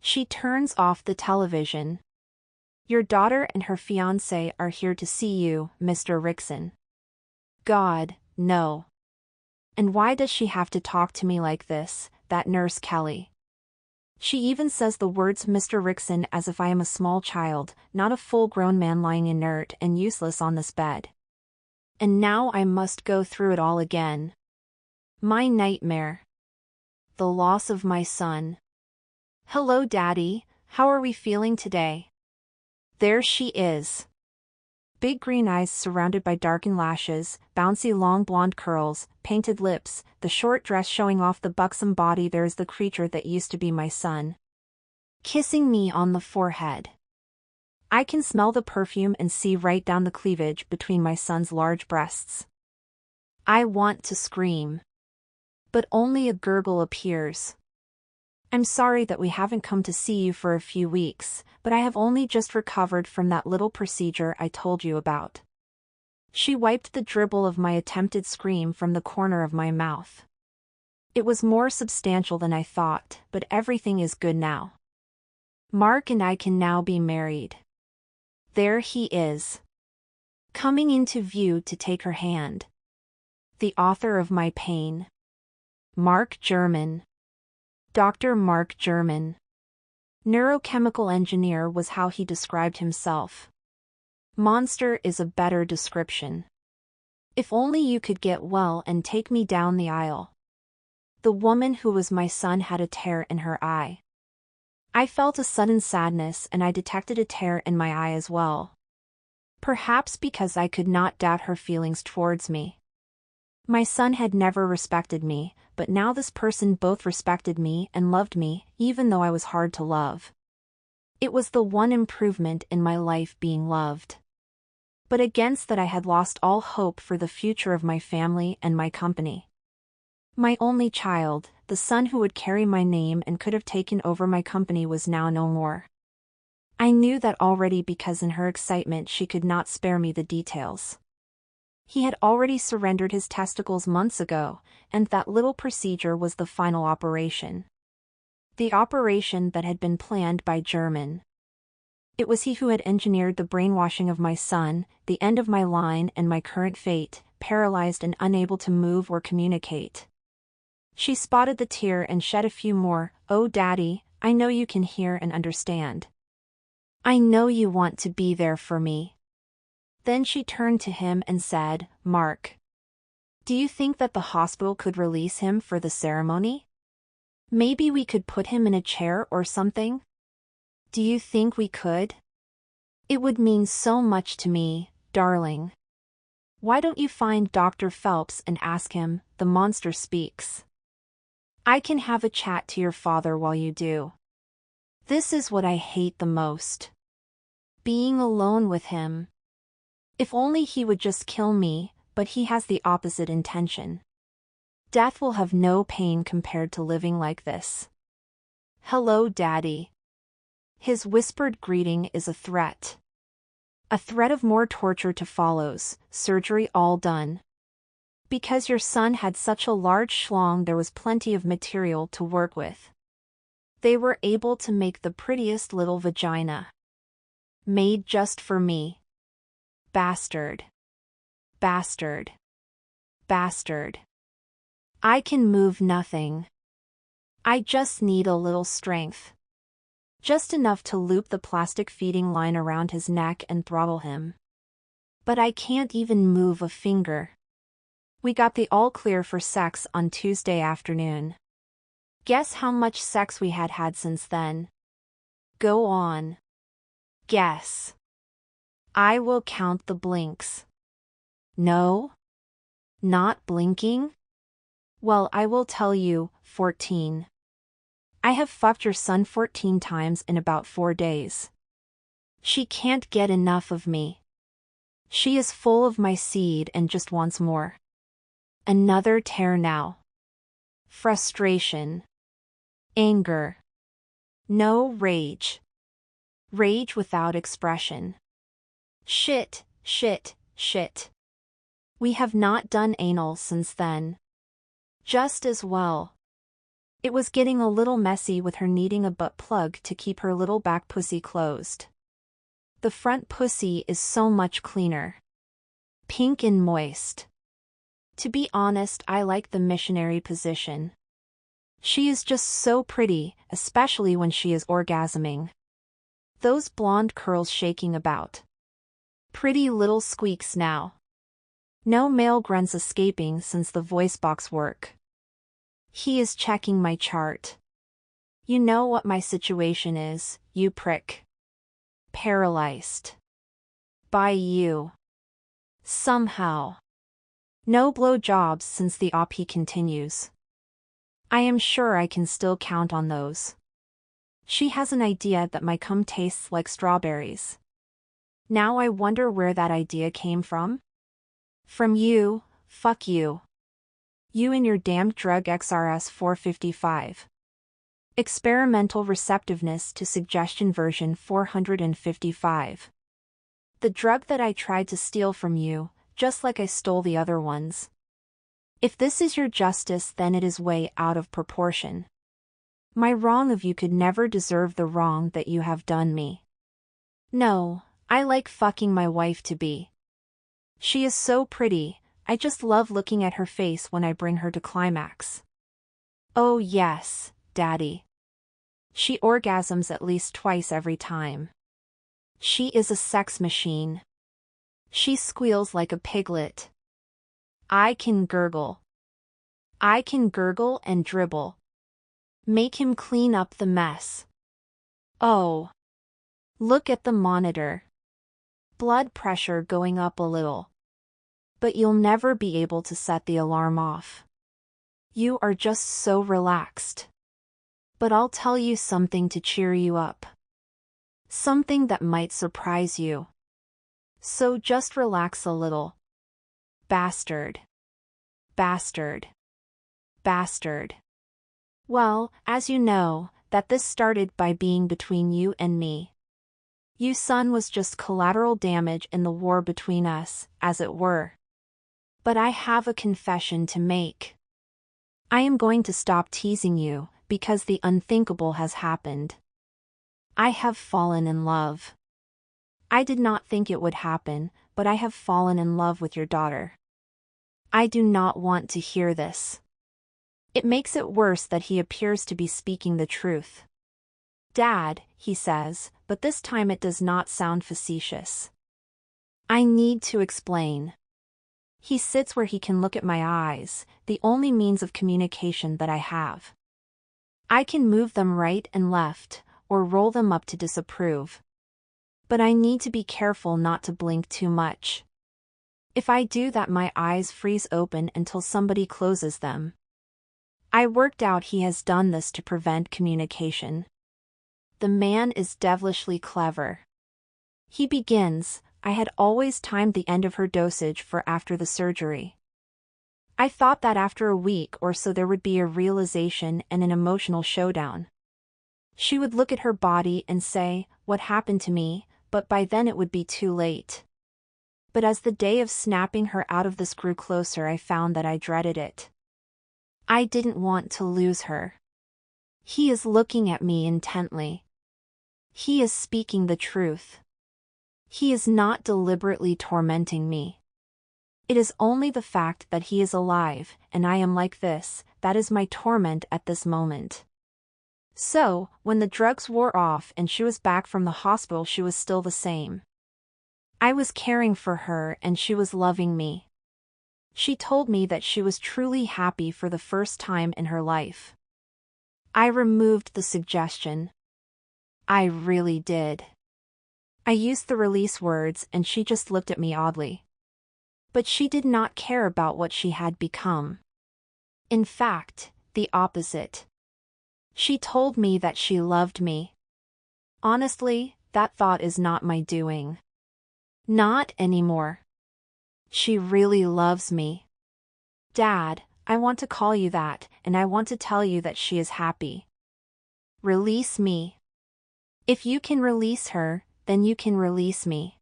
She turns off the television. Your daughter and her fiancé are here to see you, Mr. Rickson. God, no. And why does she have to talk to me like this, that nurse Kelly? She even says the words Mr. Rickson as if I am a small child, not a full-grown man lying inert and useless on this bed. And now I must go through it all again. My nightmare. The loss of my son. Hello, Daddy, how are we feeling today? There she is. Big green eyes surrounded by darkened lashes, bouncy long blonde curls, painted lips, the short dress showing off the buxom body. There's the creature that used to be my son. Kissing me on the forehead. I can smell the perfume and see right down the cleavage between my son's large breasts. I want to scream. But only a gurgle appears. I'm sorry that we haven't come to see you for a few weeks, but I have only just recovered from that little procedure I told you about. She wiped the dribble of my attempted scream from the corner of my mouth. It was more substantial than I thought, but everything is good now. Mark and I can now be married. There he is. Coming into view to take her hand. The author of my pain. Mark German. Dr. Mark German. Neurochemical engineer was how he described himself. Monster is a better description. If only you could get well and take me down the aisle. The woman who was my son had a tear in her eye. I felt a sudden sadness and I detected a tear in my eye as well. Perhaps because I could not doubt her feelings towards me. My son had never respected me, but now this person both respected me and loved me, even though I was hard to love. It was the one improvement in my life, being loved. But against that I had lost all hope for the future of my family and my company. My only child, the son who would carry my name and could have taken over my company, was now no more. I knew that already because in her excitement she could not spare me the details. He had already surrendered his testicles months ago, and that little procedure was the final operation. The operation that had been planned by German. It was he who had engineered the brainwashing of my son, the end of my line and my current fate, paralyzed and unable to move or communicate. She spotted the tear and shed a few more. Oh, Daddy, I know you can hear and understand. I know you want to be there for me. Then she turned to him and said, Mark. Do you think that the hospital could release him for the ceremony? Maybe we could put him in a chair or something? Do you think we could? It would mean so much to me, darling. Why don't you find Dr. Phelps and ask him? The monster speaks. I can have a chat to your father while you do. This is what I hate the most. Being alone with him. If only he would just kill me, but he has the opposite intention. Death will have no pain compared to living like this. Hello, Daddy. His whispered greeting is a threat. A threat of more torture to follows, surgery all done. Because your son had such a large schlong, there was plenty of material to work with. They were able to make the prettiest little vagina. Made just for me. Bastard. Bastard. Bastard. I can move nothing. I just need a little strength. Just enough to loop the plastic feeding line around his neck and throttle him. But I can't even move a finger. We got the all clear for sex on Tuesday afternoon. Guess how much sex we had had since then? Go on. Guess. I will count the blinks. No? Not blinking? Well, I will tell you, 14. I have fucked your son 14 times in about 4 days. She can't get enough of me. She is full of my seed and just wants more. Another tear now. Frustration. Anger. No rage. Rage without expression. Shit, shit, shit. We have not done anal since then. Just as well. It was getting a little messy with her needing a butt plug to keep her little back pussy closed. The front pussy is so much cleaner. Pink and moist. To be honest, I like the missionary position. She is just so pretty, especially when she is orgasming. Those blonde curls shaking about. Pretty little squeaks now. No male grunts escaping since the voice box work. He is checking my chart. You know what my situation is, you prick. Paralyzed. By you. Somehow. No blowjobs since the op, he continues. I am sure I can still count on those. She has an idea that my cum tastes like strawberries. Now I wonder where that idea came from? From you, fuck you. You and your damned drug XRS 455. Experimental receptiveness to suggestion version 455. The drug that I tried to steal from you, just like I stole the other ones. If this is your justice, then it is way out of proportion. My wrong of you could never deserve the wrong that you have done me. No, I like fucking my wife to be. She is so pretty, I just love looking at her face when I bring her to climax. Oh yes, daddy. She orgasms at least twice every time. She is a sex machine. She squeals like a piglet. I can gurgle. I can gurgle and dribble. Make him clean up the mess. Oh. Look at the monitor. Blood pressure going up a little. But you'll never be able to set the alarm off. You are just so relaxed. But I'll tell you something to cheer you up. Something that might surprise you. So just relax a little. Bastard. Bastard. Bastard. Well, as you know, that this started by being between you and me. You son was just collateral damage in the war between us, as it were. But I have a confession to make. I am going to stop teasing you, because the unthinkable has happened. I have fallen in love. I did not think it would happen, but I have fallen in love with your daughter. I do not want to hear this. It makes it worse that he appears to be speaking the truth. Dad, he says, but this time it does not sound facetious. I need to explain. He sits where he can look at my eyes, the only means of communication that I have. I can move them right and left, or roll them up to disapprove. But I need to be careful not to blink too much. If I do that, my eyes freeze open until somebody closes them. I worked out he has done this to prevent communication. The man is devilishly clever. He begins, I had always timed the end of her dosage for after the surgery. I thought that after a week or so there would be a realization and an emotional showdown. She would look at her body and say, "What happened to me?" but by then it would be too late. But as the day of snapping her out of this grew closer, I found that I dreaded it. I didn't want to lose her. He is looking at me intently. He is speaking the truth. He is not deliberately tormenting me. It is only the fact that he is alive, and I am like this, that is my torment at this moment. So, when the drugs wore off and she was back from the hospital, she was still the same. I was caring for her and she was loving me. She told me that she was truly happy for the first time in her life. I removed the suggestion. I really did. I used the release words and she just looked at me oddly. But she did not care about what she had become. In fact, the opposite. She told me that she loved me. Honestly, that thought is not my doing. Not anymore. She really loves me. Dad, I want to call you that, and I want to tell you that she is happy. Release me. If you can release her, then you can release me.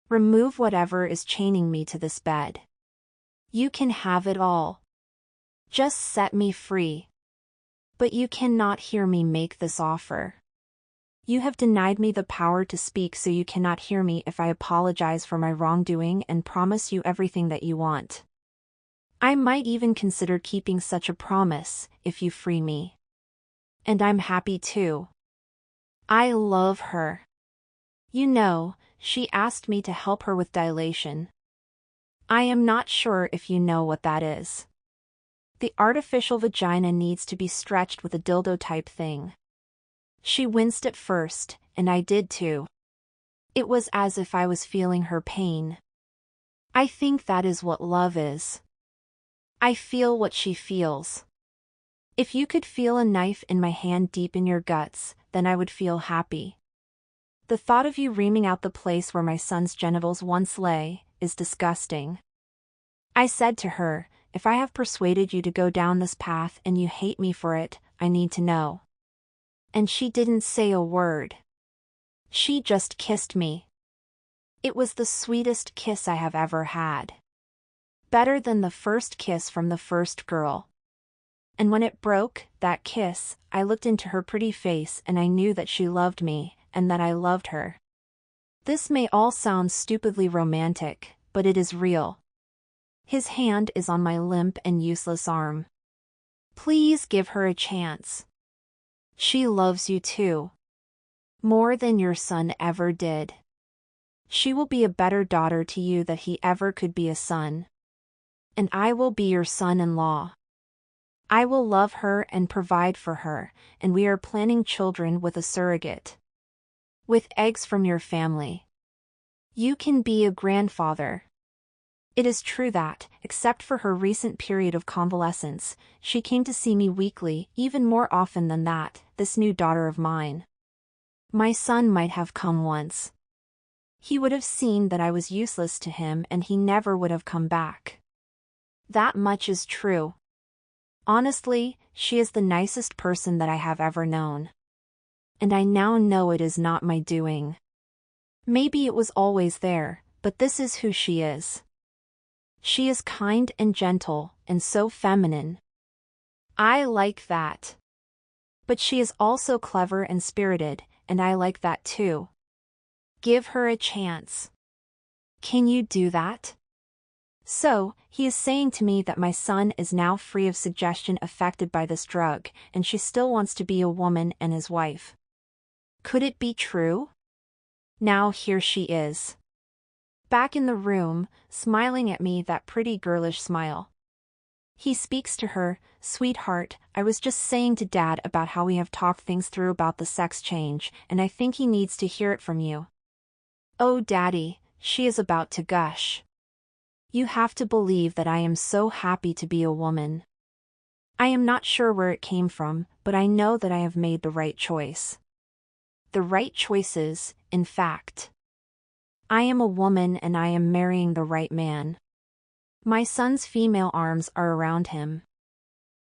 Remove whatever is chaining me to this bed. You can have it all. Just set me free. But you cannot hear me make this offer. You have denied me the power to speak, so you cannot hear me if I apologize for my wrongdoing and promise you everything that you want. I might even consider keeping such a promise, if you free me. And I'm happy too. I love her. You know, she asked me to help her with dilation. I am not sure if you know what that is. The artificial vagina needs to be stretched with a dildo type thing. She winced at first, and I did too. It was as if I was feeling her pain. I think that is what love is. I feel what she feels. If you could feel a knife in my hand deep in your guts, then I would feel happy. The thought of you reaming out the place where my son's genitals once lay is disgusting. I said to her, if I have persuaded you to go down this path and you hate me for it, I need to know. And she didn't say a word. She just kissed me. It was the sweetest kiss I have ever had. Better than the first kiss from the first girl. And when it broke, that kiss, I looked into her pretty face and I knew that she loved me, and that I loved her. This may all sound stupidly romantic, but it is real. His hand is on my limp and useless arm. Please give her a chance. She loves you too. More than your son ever did. She will be a better daughter to you than he ever could be a son. And I will be your son-in-law. I will love her and provide for her, and we are planning children with a surrogate. With eggs from your family. You can be a grandfather. It is true that, except for her recent period of convalescence, she came to see me weekly, even more often than that, this new daughter of mine. My son might have come once. He would have seen that I was useless to him and he never would have come back. That much is true. Honestly, she is the nicest person that I have ever known. And I now know it is not my doing. Maybe it was always there, but this is who she is. She is kind and gentle, and so feminine. I like that. But she is also clever and spirited, and I like that too. Give her a chance. Can you do that? So, he is saying to me that my son is now free of suggestion affected by this drug, and she still wants to be a woman and his wife. Could it be true? Now here she is. Back in the room, smiling at me that pretty girlish smile. He speaks to her, sweetheart, I was just saying to Dad about how we have talked things through about the sex change, and I think he needs to hear it from you. Oh Daddy, she is about to gush. You have to believe that I am so happy to be a woman. I am not sure where it came from, but I know that I have made the right choice. The right choices, in fact. I am a woman and I am marrying the right man. My son's female arms are around him.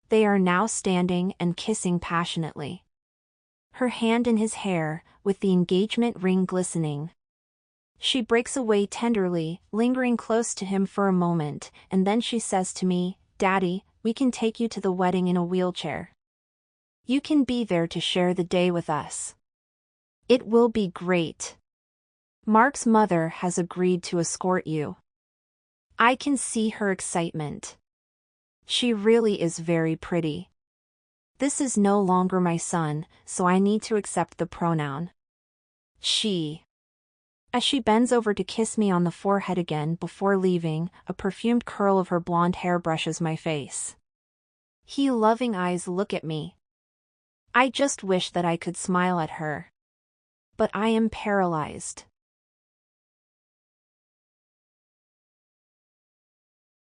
They are now standing and kissing passionately. Her hand in his hair, with the engagement ring glistening. She breaks away tenderly, lingering close to him for a moment, and then she says to me, Daddy, we can take you to the wedding in a wheelchair. You can be there to share the day with us. It will be great. Mark's mother has agreed to escort you. I can see her excitement. She really is very pretty. This is no longer my son, so I need to accept the pronoun she. As she bends over to kiss me on the forehead again before leaving, a perfumed curl of her blonde hair brushes my face. Her loving eyes look at me. I just wish that I could smile at her. But I am paralyzed.